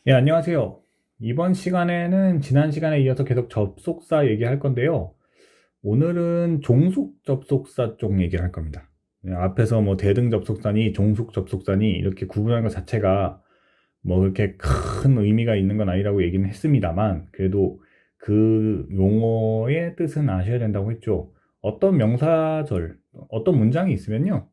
네, 안녕하세요. 이번 시간에는 지난 시간에 이어서 계속 접속사 얘기할 건데요. 오늘은 종속 접속사 쪽 얘기를 할 겁니다. 네, 앞에서 뭐 대등 접속사니 종속 접속사니 이렇게 구분하는 것 자체가 뭐 그렇게 큰 의미가 있는 건 아니라고 얘기는 했습니다만, 그래도 그 용어의 뜻은 아셔야 된다고 했죠. 어떤 명사절, 어떤 문장이 있으면요,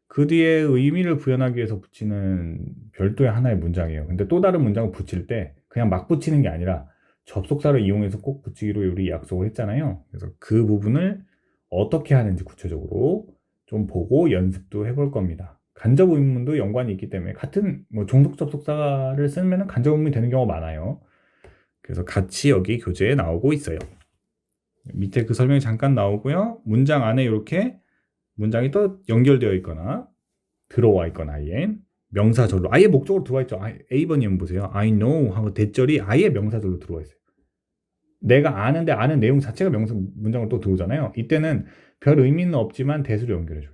그 뒤에 의미를 부여하기 위해서 붙이는 별도의 하나의 문장이에요. 근데 또 다른 문장을 붙일 때 그냥 막 붙이는 게 아니라 접속사를 이용해서 꼭 붙이기로 우리 약속을 했잖아요. 그래서 그 부분을 어떻게 하는지 구체적으로 좀 보고 연습도 해볼 겁니다. 간접 의문도 연관이 있기 때문에 같은 뭐 종속 접속사를 쓰면 간접 의문이 되는 경우가 많아요. 그래서 같이 여기 교재에 나오고 있어요. 밑에 그 설명이 잠깐 나오고요. 문장 안에 이렇게 문장이 또 연결되어 있거나 들어와 있거나 아예 명사절로 아예 목적으로 들어와 있죠. A번님 보세요. I know 하고 대절이 아예 명사절로 들어와 있어요. 내가 아는데 아는 내용 자체가 명사 문장으로 또 들어오잖아요. 이때는 별 의미는 없지만 대수로 연결해줘요.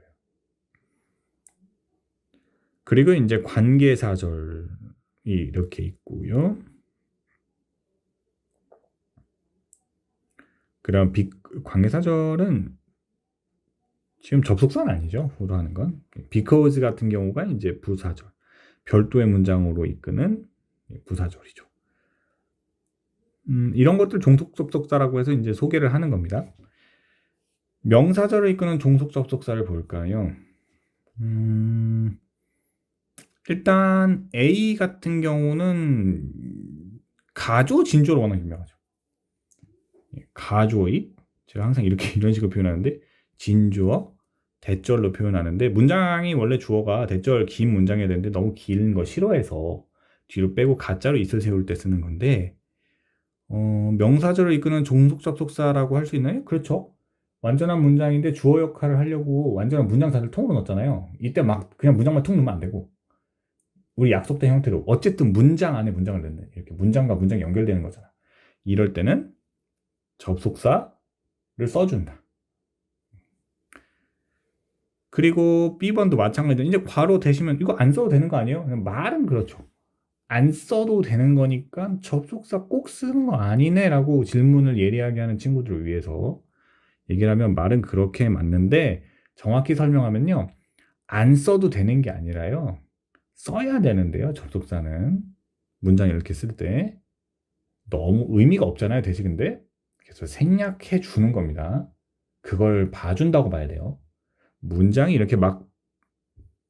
그리고 이제 관계사절이 이렇게 있고요. 그럼 관계사절은 지금 접속사는 아니죠. 후로 하는 건. because 같은 경우가 이제 부사절. 별도의 문장으로 이끄는 부사절이죠. 이런 것들 종속 접속사라고 해서 이제 소개를 하는 겁니다. 명사절을 이끄는 종속 접속사를 볼까요? 일단 A 같은 경우는 가조, 진조로 워낙 유명하죠. 가조의, 제가 항상 이렇게 이런 식으로 표현하는데, 진주어, 대절로 표현하는데, 문장이 원래 주어가 대절 긴 문장이어야 되는데 너무 긴 거 싫어해서 뒤로 빼고 가짜로 있을 세울 때 쓰는 건데, 명사절을 이끄는 종속 접속사라고 할 수 있나요? 그렇죠. 완전한 문장인데 주어 역할을 하려고 완전한 문장 자체를 통으로 넣었잖아요. 이때 막 그냥 문장만 통 넣으면 안 되고, 우리 약속된 형태로 어쨌든 문장 안에 문장을 넣는, 이렇게 문장과 문장이 연결되는 거잖아. 이럴 때는 접속사를 써준다. 그리고 B번도 마찬가지로 이제 괄호 대시면 이거 안 써도 되는 거 아니에요? 말은 그렇죠. 안 써도 되는 거니까 접속사 꼭 쓰는 거 아니네 라고 질문을 예리하게 하는 친구들을 위해서 얘기를 하면 말은 그렇게 맞는데, 정확히 설명하면요, 안 써도 되는 게 아니라요, 써야 되는데요. 접속사는 문장 이렇게 쓸 때 너무 의미가 없잖아요, 대신근데. 그래서 생략해 주는 겁니다. 그걸 봐준다고 봐야 돼요. 문장이 이렇게 막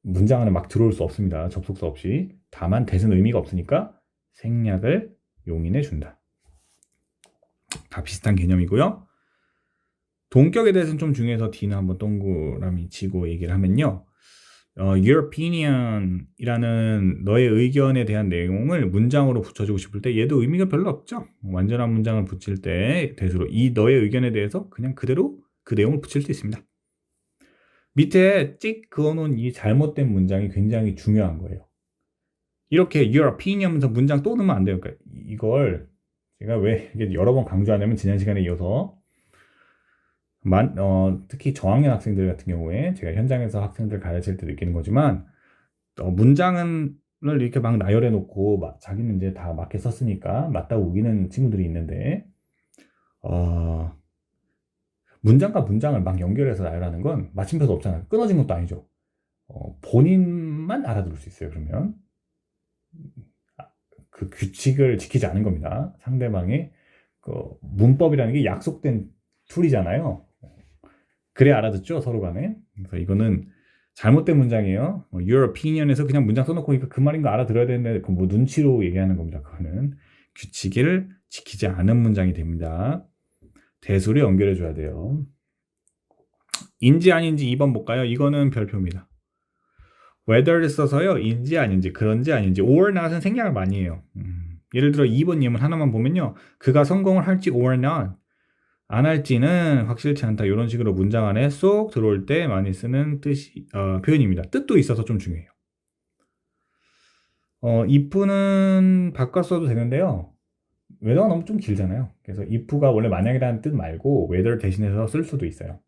문장 안에 막 들어올 수 없습니다. 접속사 없이. 다만 대신 의미가 없으니까 생략을 용인해 준다. 다 비슷한 개념이고요. 동격에 대해서는 좀 중요해서 D는 한번 동그라미 치고 얘기를 하면요, your opinion이라는 너의 의견에 대한 내용을 문장으로 붙여주고 싶을 때 얘도 의미가 별로 없죠. 완전한 문장을 붙일 때 대수로 이 너의 의견에 대해서 그냥 그대로 그 내용을 붙일 수 있습니다. 밑에 찍 그어놓은 이 잘못된 문장이 굉장히 중요한 거예요. 이렇게 your opinion 하면서 문장 또 넣으면 안 돼요. 그러니까 이걸 제가 왜 여러 번 강조하냐면, 지난 시간에 이어서 특히 저학년 학생들 같은 경우에 제가 현장에서 학생들 가르칠 때 느끼는 거지만, 문장을 이렇게 막 나열해 놓고 자기는 이제 다 맞게 썼으니까 맞다고 우기는 친구들이 있는데, 문장과 문장을 막 연결해서 나열하는 건 마침표도 없잖아요. 끊어진 것도 아니죠. 본인만 알아들을 수 있어요. 그러면 그 규칙을 지키지 않은 겁니다. 상대방의 그 문법이라는 게 약속된 툴이잖아요. 그래 알아듣죠, 서로 간에. 그래서 이거는 잘못된 문장이에요. Your opinion에서 그냥 문장 써놓고 그 말인 거 알아들어야 되는데 그 뭐 눈치로 얘기하는 겁니다. 그거는 규칙을 지키지 않은 문장이 됩니다. 대수를 연결해 줘야 돼요. 인지 아닌지 2번 볼까요? 이거는 별표입니다. whether를 써서요, 인지 아닌지, 그런지 아닌지, or not은 생략을 많이 해요. 예를 들어 2번 예문 하나만 보면요, 그가 성공을 할지 or not, 안 할지는 확실치 않다, 이런 식으로 문장 안에 쏙 들어올 때 많이 쓰는 표현입니다. 뜻도 있어서 좀 중요해요. if는 바꿔 써도 되는데요, whether가 너무 좀 길잖아요. 그래서 if가 원래 만약이라는 뜻 말고 whether 대신해서 쓸 수도 있어요.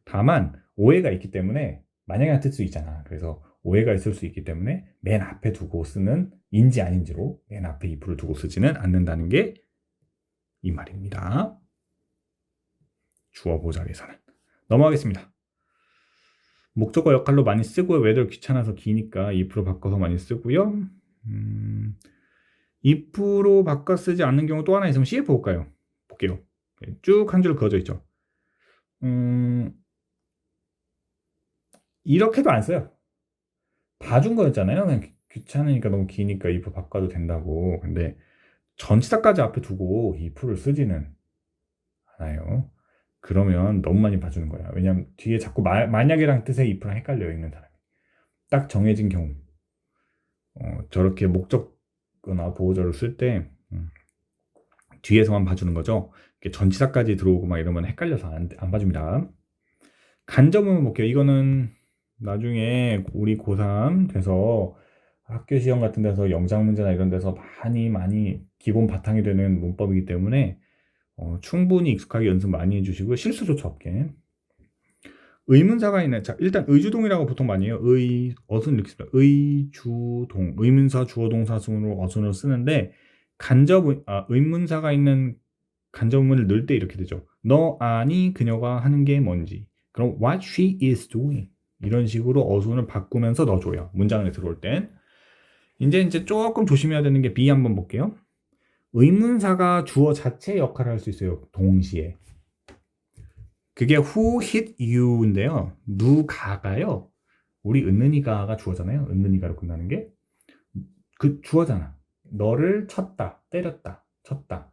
다만 오해가 있기 때문에 만약이라는 뜻도 있잖아. 그래서 오해가 있을 수 있기 때문에 맨 앞에 두고 쓰는 인지 아닌지로 맨 앞에 if를 두고 쓰지는 않는다는 게 이 말입니다. 주어 보장에서는. 넘어가겠습니다. 목적어 역할로 많이 쓰고요. 왜들 귀찮아서 기니까 if로 바꿔서 많이 쓰고요. if로 바꿔 쓰지 않는 경우 또 하나 있으면 cf 볼까요? 볼게요. 쭉 한 줄 그어져 있죠. 이렇게도 안 써요. 봐준 거였잖아요. 그냥 귀찮으니까 너무 기니까 if 바꿔도 된다고. 근데 전치사까지 앞에 두고 if를 쓰지는 않아요. 그러면 너무 많이 봐주는 거야. 왜냐면 뒤에 자꾸 만약이랑 뜻의 if랑 헷갈려 있는 사람이. 딱 정해진 경우. 저렇게 목적어나 보호절을 쓸 때 뒤에서만 봐주는 거죠. 전치사까지 들어오고 막 이러면 헷갈려서 안 봐줍니다. 간접은 볼게요. 이거는 나중에 우리 고3 돼서 학교 시험 같은 데서 영작 문제나 이런 데서 많이 기본 바탕이 되는 문법이기 때문에 충분히 익숙하게 연습 많이 해주시고 실수조차 없게. 의문사가 있는, 자, 일단 의주동이라고 보통 많이 해요. 어순 이렇게 씁니다. 의주동, 의문사, 주어동사 순으로 어순을 쓰는데 의문사가 있는 간접문을 넣을 때 이렇게 되죠. 너 아니 그녀가 하는 게 뭔지. 그럼 what she is doing. 이런 식으로 어순을 바꾸면서 넣어줘요. 문장 안에 들어올 땐. 이제 조금 조심해야 되는 게 B 한번 볼게요. 의문사가 주어 자체의 역할을 할 수 있어요. 동시에. 그게 who hit you인데요. 누가가요. 우리 은는이가가 주어잖아요. 은는이가로 끝나는 게. 그 주어잖아. 너를 쳤다, 때렸다, 쳤다.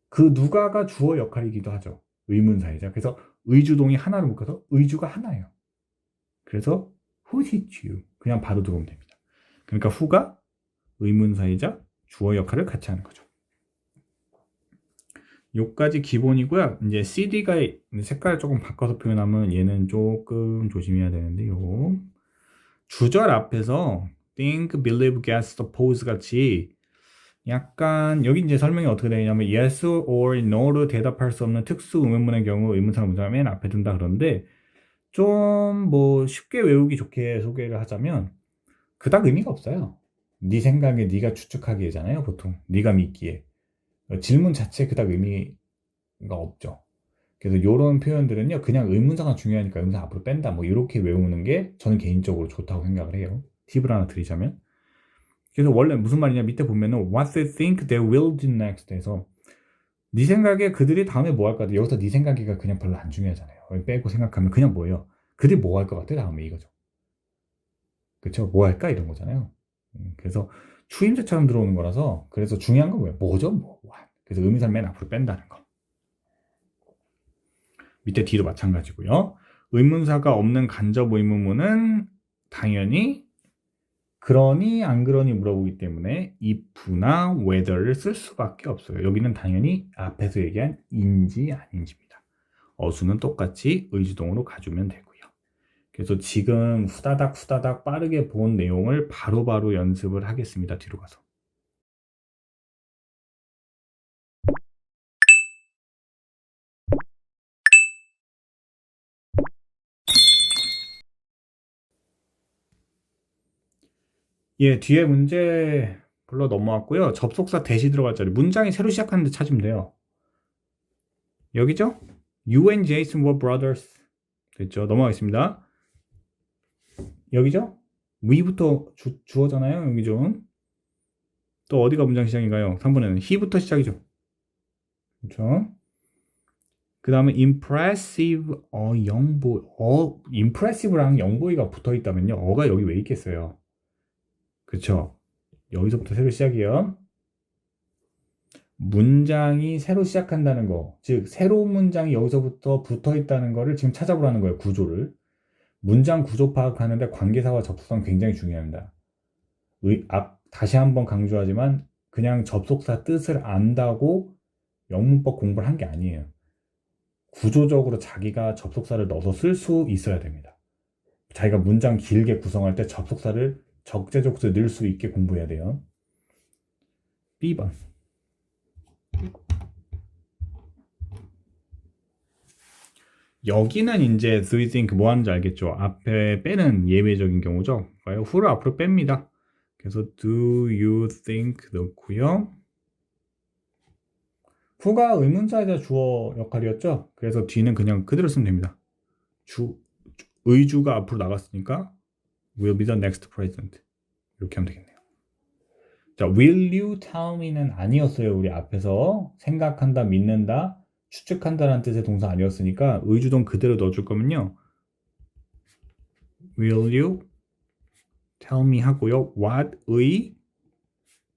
그 누가가 주어 역할이기도 하죠. 의문사이자. 그래서 의주동이 하나로 묶어서 의주가 하나예요. 그래서 who hit you. 그냥 바로 들어오면 됩니다. 그러니까 who가 의문사이자 주어 역할을 같이 하는 거죠. 요까지 기본이고요. 이제 CD가 색깔을 조금 바꿔서 표현하면 얘는 조금 조심해야 되는데요. 주절 앞에서 think, believe, guess, suppose 같이 약간 여기 이제 설명이 어떻게 되냐면 yes or no로 대답할 수 없는 특수 의문문의 경우 의문사 문장을 맨 앞에 둔다 그러는데 좀 뭐 쉽게 외우기 좋게 소개를 하자면 그닥 의미가 없어요. 네 생각에 네가 추측하기에잖아요. 보통 네가 믿기에. 질문 자체에 그닥 의미가 없죠. 그래서 이런 표현들은요 그냥 의문사가 중요하니까 의문사 앞으로 뺀다 뭐 이렇게 외우는 게 저는 개인적으로 좋다고 생각을 해요. 팁을 하나 드리자면. 그래서 원래 무슨 말이냐 밑에 보면은 what they think they will do next 해서 네 생각에 그들이 다음에 뭐 할 것 같아. 여기서 네 생각이가 그냥 별로 안 중요하잖아요. 빼고 생각하면 그냥 뭐예요? 그들이 뭐 할 것 같아 다음에 이거죠. 그쵸? 뭐 할까 이런 거잖아요. 그래서 추임새처럼 들어오는 거라서 그래서 중요한 건 뭐예요? 뭐죠? 뭐. 그래서 의미사를 맨 앞으로 뺀다는 거. 밑에 뒤도 마찬가지고요. 의문사가 없는 간접 의문문은 당연히 그러니 안 그러니 물어보기 때문에 if나 whether를 쓸 수밖에 없어요. 여기는 당연히 앞에서 얘기한 인지 아닌지입니다. 어수는 똑같이 의주동으로 가주면 되고요. 그래서 지금 후다닥 빠르게 본 내용을 바로바로 연습을 하겠습니다. 뒤로 가서. 예, 뒤에 문제 불러 넘어왔고요. 접속사 대시 들어갈 자리. 문장이 새로 시작하는데 찾으면 돼요. 여기죠? You and Jason were brothers. 됐죠? 넘어가겠습니다. 여기죠? we부터 주어잖아요. 여기 좀. 또 어디가 문장 시작인가요? 3번에는 he부터 시작이죠. 그렇죠? 그 다음에 impressive, impressive랑 영보이가 붙어 있다면요. 어가 여기 왜 있겠어요? 그렇죠? 여기서부터 새로 시작이에요. 문장이 새로 시작한다는 거, 즉 새로운 문장이 여기서부터 붙어 있다는 거를 지금 찾아보라는 거예요. 구조를. 문장 구조 파악하는데 관계사와 접속사는 굉장히 중요합니다. 다시 한번 강조하지만 그냥 접속사 뜻을 안다고 영문법 공부를 한 게 아니에요. 구조적으로 자기가 접속사를 넣어서 쓸 수 있어야 됩니다. 자기가 문장 길게 구성할 때 접속사를 적재적소에 넣을 수 있게 공부해야 돼요. B번. 여기는 이제 do you think 뭐 하는지 알겠죠? 앞에 빼는 예외적인 경우죠. 봐요. who를 앞으로 뺍니다. 그래서 do you think 넣고요. who가 의문사이자 주어 역할이었죠. 그래서 뒤는 그냥 그대로 쓰면 됩니다. 의주가 앞으로 나갔으니까 will be the next president. 이렇게 하면 되겠네요. 자, will you tell me는 아니었어요. 우리 앞에서 생각한다, 믿는다, 추측한다라는 뜻의 동사 아니었으니까 의주동 그대로 넣어줄 거면요. will you tell me 하고요. what의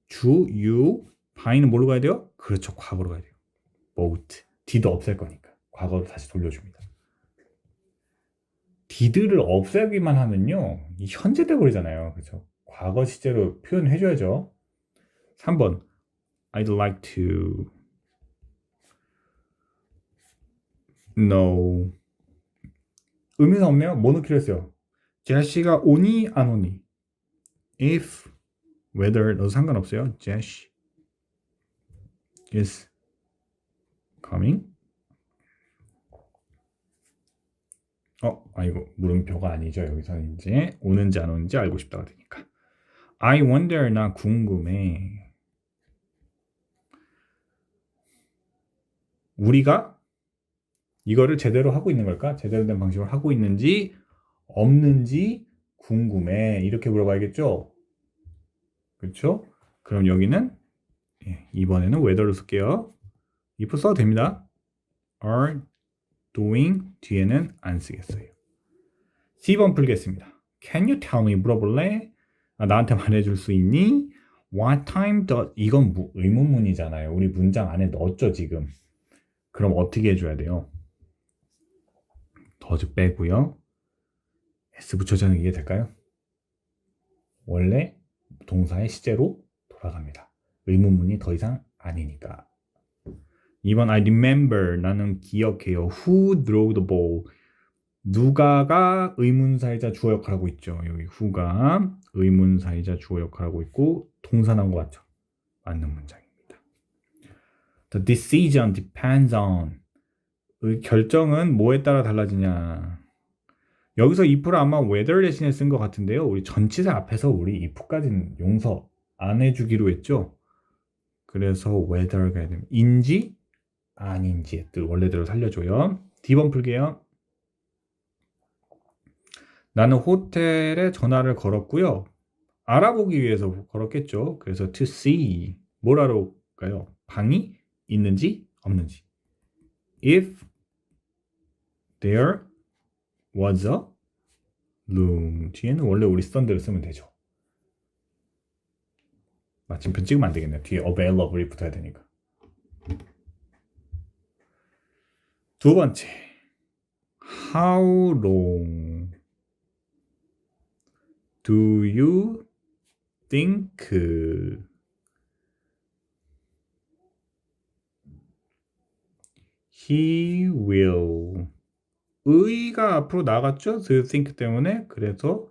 주, you, by는 뭘로 가야 돼요? 그렇죠. 과거로 가야 돼요. both. did 없앨 거니까. 과거로 다시 돌려줍니다. did를 없애기만 하면요. 이 현재 돼 버리잖아요. 그렇죠? 과거 시제로 표현해줘야죠. 3번. I'd like to know. 의미는 없네요. 뭐 넣기로 했어요? 제시가 오니 안 오니? If, whether 넣어도 상관없어요. Jesh is coming. 이거 물음표가 아니죠. 여기서는 이제 오는지 안 오는지 알고 싶다가 되니까. I wonder, 나 궁금해. 우리가 이거를 제대로 하고 있는 걸까? 제대로 된 방식으로 하고 있는지 없는지 궁금해. 이렇게 물어봐야겠죠? 그렇죠? 그럼 여기는 이번에는 whether로 쓸게요. if 써도 됩니다. are doing 뒤에는 안 쓰겠어요. C번 풀겠습니다. Can you tell me 물어볼래? 나한테 말해줄 수 있니? What time does 이건 의문문이잖아요. 우리 문장 안에 넣었죠 지금. 그럼 어떻게 해줘야 돼요? does 빼고요. s 붙여주는 게 이해될까요? 원래 동사의 시제로 돌아갑니다. 의문문이 더 이상 아니니까. 2번 I remember 나는 기억해요. Who threw the ball? 누가가 의문사이자 주어 역할하고 있죠. 여기 who가 의문사이자 주어 역할하고 있고 동사 나온 것 같죠. 맞는 문장입니다. The decision depends on 결정은 뭐에 따라 달라지냐. 여기서 if를 아마 whether 대신에 쓴 것 같은데요. 우리 전치사 앞에서 우리 if까지는 용서 안 해주기로 했죠. 그래서 whether가 되면 인지 아닌지의 뜻 원래대로 살려줘요. D번 풀게요. 나는 호텔에 전화를 걸었고요. 알아보기 위해서 걸었겠죠. 그래서 to see 뭘 알아볼까요? 방이 있는지 없는지. If there was a room 뒤에는 원래 우리 쓰던 대로 쓰면 되죠. 마침표 찍으면 안 되겠네요. 뒤에 available이 붙어야 되니까. 두 번째. How long do you think he will 의가 앞으로 나갔죠? the think 때문에. 그래서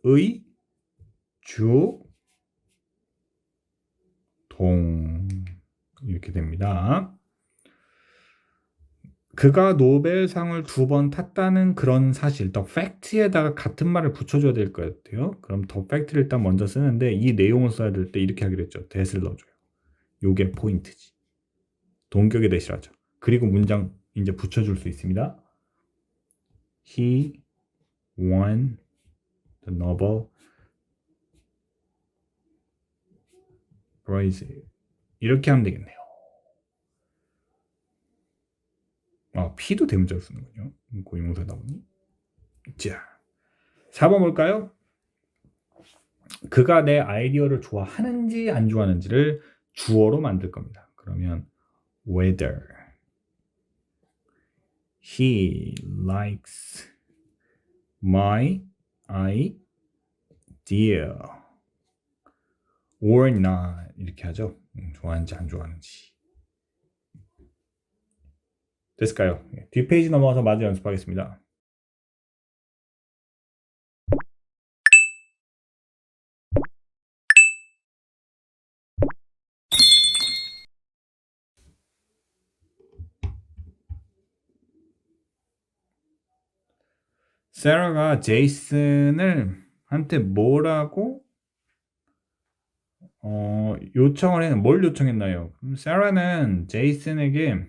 의, 주, 동 이렇게 됩니다. 그가 노벨상을 2번 탔다는 그런 사실, 더 팩트에다가 같은 말을 붙여줘야 될 것 같아요. 그럼 더 팩트를 일단 먼저 쓰는데 이 내용을 써야 될 때 이렇게 하기로 했죠. that을 넣어줘요. 요게 포인트지. 동격의 that이라죠. 그리고 문장 이제 붙여줄 수 있습니다. He won the Nobel Prize. 이렇게 하면 되겠네요. P도 대문자로 쓰는군요. 고유명사다 보니. 자, 4번 볼까요? 그가 내 아이디어를 좋아하는지 안 좋아하는지를 주어로 만들 겁니다. 그러면 whether he likes my idea or not 이렇게 하죠. 좋아하는지 안 좋아하는지. 됐을까요? 뒷페이지 넘어가서 마저 연습하겠습니다. 세라가 제이슨을 한테 뭐라고 요청을 했는 뭘 요청했나요? 그럼 세라는 제이슨에게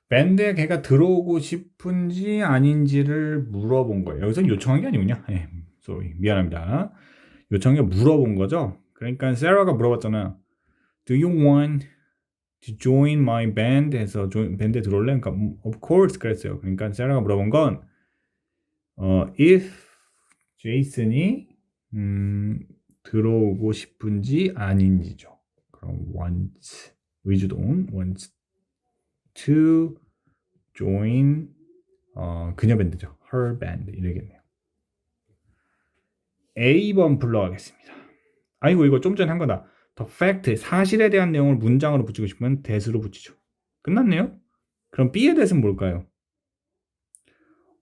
밴드에 걔가 들어오고 싶은지 아닌지를 물어본 거예요. 여기서 요청한 게 아니군요. 예, sorry, 미안합니다. 요청한 게 물어본 거죠. 그러니까 세라가 물어봤잖아요. Do you want to join my band? 해서 밴드에 들어올래? 그러니까 of course 그랬어요. 그러니까 세라가 물어본 건 if 제이슨이 들어오고 싶은지 아닌지죠. 그럼 want 위주동 want to join 그녀 밴드죠. her band 이러겠네요. A번 불러가겠습니다. 아이고 이거 좀 전에 한 거다. The fact 사실에 대한 내용을 문장으로 붙이고 싶으면 that으로 붙이죠. 끝났네요. 그럼 B에 대해서는 뭘까요?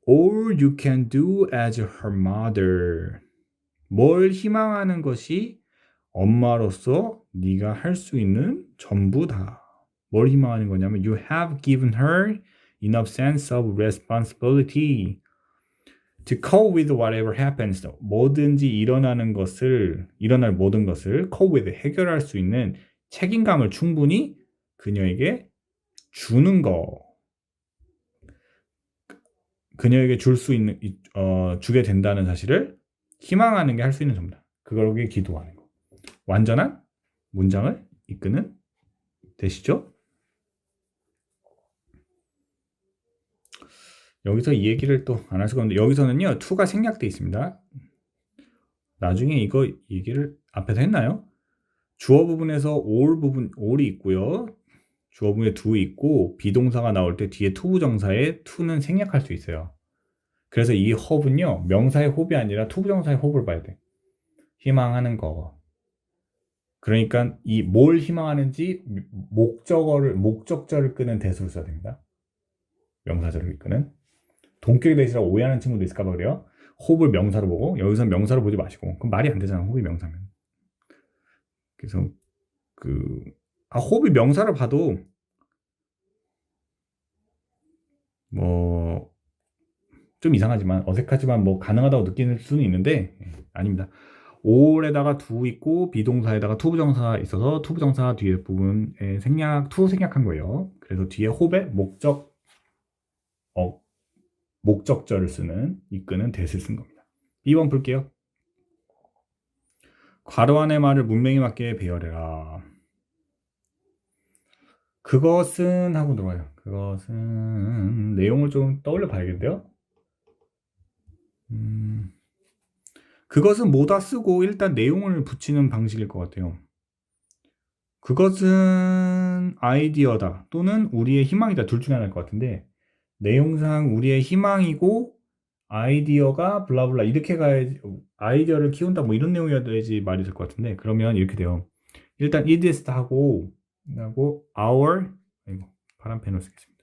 All you can do as her mother. 뭘 희망하는 것이 엄마로서 네가 할 수 있는 전부다. 뭘 희망하는 거냐면 You have given her enough sense of responsibility to cope with whatever happens. 뭐든지 일어날 모든 것을 cope with, 해결할 수 있는 책임감을 충분히 그녀에게 주는 거. 그녀에게 주게 된다는 사실을 희망하는 게 할 수 있는 전부다. 그거에 기도하는 거. 완전한 문장을 이끄는 되시죠? 여기서 이 얘기를 또 안 할 수가 없는데 여기서는요. to가 생략되어 있습니다. 나중에 이거 얘기를 앞에서 했나요? 주어 부분에서 all이 있고요. 주어 부분에 do 있고 비동사가 나올 때 뒤에 투부정사에 to는 생략할 수 있어요. 그래서 이 hope은요. 명사의 hope이 아니라 투부정사의 hope를 봐야 돼. 희망하는 거. 그러니까 이 뭘 희망하는지 목적절을 끄는 대수를 써야 됩니다. 명사절을 이끄는. 동격의 대시라고 오해하는 친구도 있을까 봐 그래요. 호흡을 명사로 보고 여기서 명사로 보지 마시고 그럼 말이 안 되잖아. 호흡이 명사면. 그래서 호흡이 명사를 봐도 뭐 좀 이상하지만 어색하지만 뭐 가능하다고 느낄 수는 있는데 아닙니다. all에다가 do 있고 비동사에다가 투부정사 있어서 투부정사 뒤에 부분에 to 생략한 거예요. 그래서 뒤에 호흡에 목적절을 쓰는 이끄는 that을 쓴 겁니다. 2번 볼게요. 괄호 안의 말을 문맥에 맞게 배열해라. 그것은 하고 들어와요. 그것은 내용을 좀 떠올려 봐야겠는데요. 그것은 뭐다 쓰고 일단 내용을 붙이는 방식일 것 같아요. 그것은 아이디어다 또는 우리의 희망이다 둘 중에 하나일 것 같은데 내용상 우리의 희망이고 아이디어가 블라블라 이렇게 가야지 아이디어를 키운다 뭐 이런 내용이어야지 말이 될 것 같은데 그러면 이렇게 돼요. 일단 it is 하고 our 파란펜으로 쓰겠습니다.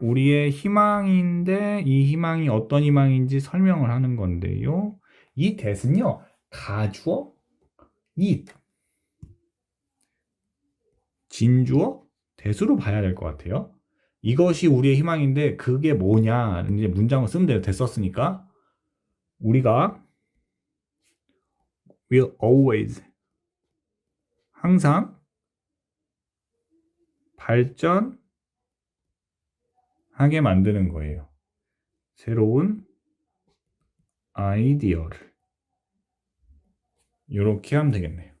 우리의 희망인데 이 희망이 어떤 희망인지 설명을 하는 건데요. 이 that은요 가주어 it 진주어 that으로 봐야 될 것 같아요. 이것이 우리의 희망인데 그게 뭐냐 이제 문장을 쓰면 돼요. that 썼으니까 우리가 will always 항상 발전하게 만드는 거예요. 새로운 아이디어를 이렇게 하면 되겠네요.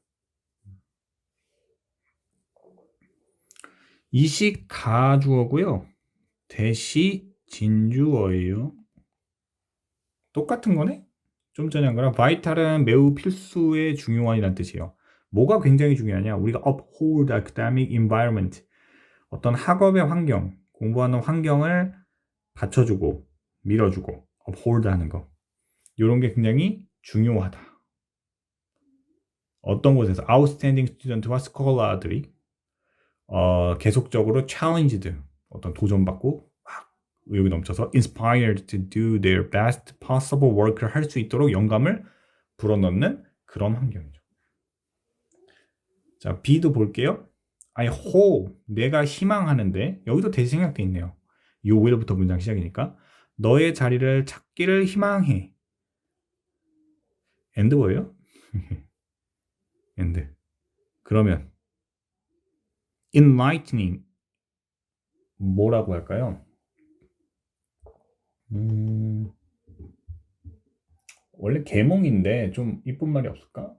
이식 가주어고요. 대시 진주어예요. 똑같은 거네? 좀 전에 한 거랑 vital은 매우 필수의 중요한이라는 뜻이에요. 뭐가 굉장히 중요하냐? 우리가 uphold academic environment 어떤 학업의 환경, 공부하는 환경을 받쳐주고 밀어주고 uphold 하는 거 이런 게 굉장히 중요하다. 어떤 곳에서 outstanding student와 scholar들이 계속적으로 challenged 어떤 도전받고 막 의욕이 넘쳐서 inspired to do their best possible work를 할 수 있도록 영감을 불어넣는 그런 환경이죠. 자, B도 볼게요. I hope 내가 희망하는데 여기도 대시 생략돼 있네요. You will부터 문장 시작이니까 너의 자리를 찾기를 희망해. and 뭐예요? and 그러면 enlightening 뭐라고 할까요? 원래 계몽인데 좀 이쁜 말이 없을까?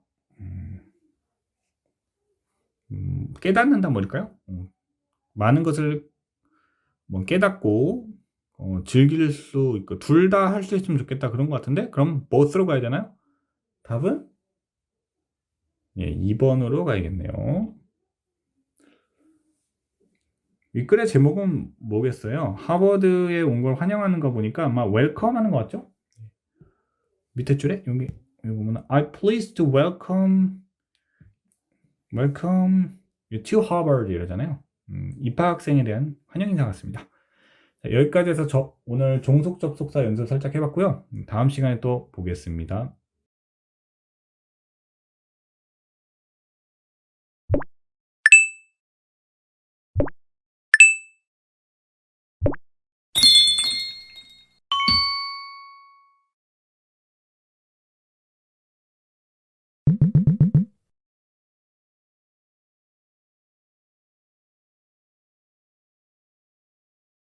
깨닫는다 뭐일까요? 많은 것을 뭐 깨닫고 즐길 수 있고 둘 다 할 수 있으면 좋겠다 그런 것 같은데 그럼 both로 가야 되나요? 답은 예, 2번으로 가야겠네요. 윗글의 제목은 뭐겠어요? 하버드에 온 걸 환영하는 거 보니까 아마 웰컴 하는 것 같죠? 밑에 줄에 여기 보면 I'm pleased to welcome you to Harvard 이러잖아요. 입학생에 대한 환영 인사 같습니다. 자, 여기까지 해서 오늘 종속 접속사 연습 살짝 해봤고요. 다음 시간에 또 보겠습니다.